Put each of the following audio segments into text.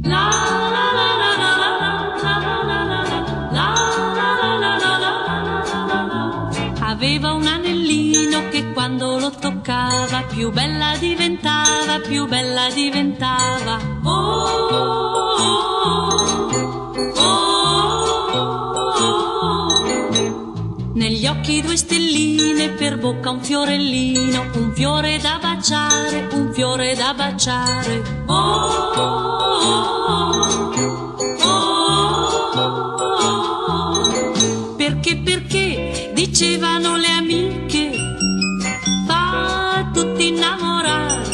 La la la la la la la la la. Aveva un anellino che quando lo toccava più bella diventava, più bella diventava. Negli occhi due stelline, per bocca un fiorellino, un fiore da baciare, un fiore da baciare. Perché dicevano le amiche, fa tutti innamorare.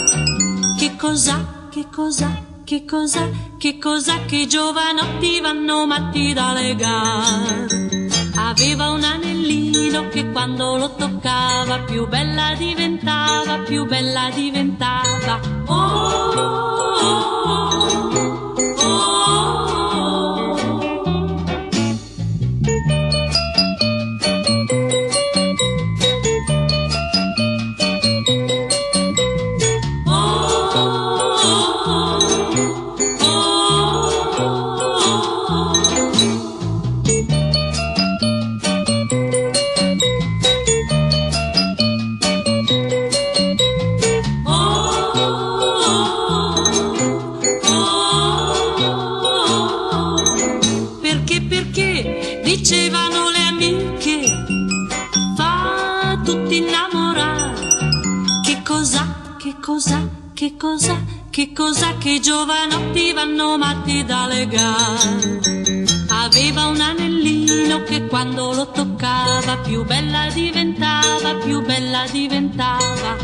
Che cos'ha, che cos'ha, che cos'ha, che cos'ha, che i giovanotti vanno matti da legare. Aveva un anellino che quando lo toccava più bella diventava, più bella diventava. Perché dicevano le amiche, fa tutti innamorare. Che cos'ha, che cos'ha, che cos'ha, che cos'ha, che i giovanotti vanno matti da legare. Aveva un anellino che quando lo toccava più bella diventava, più bella diventava.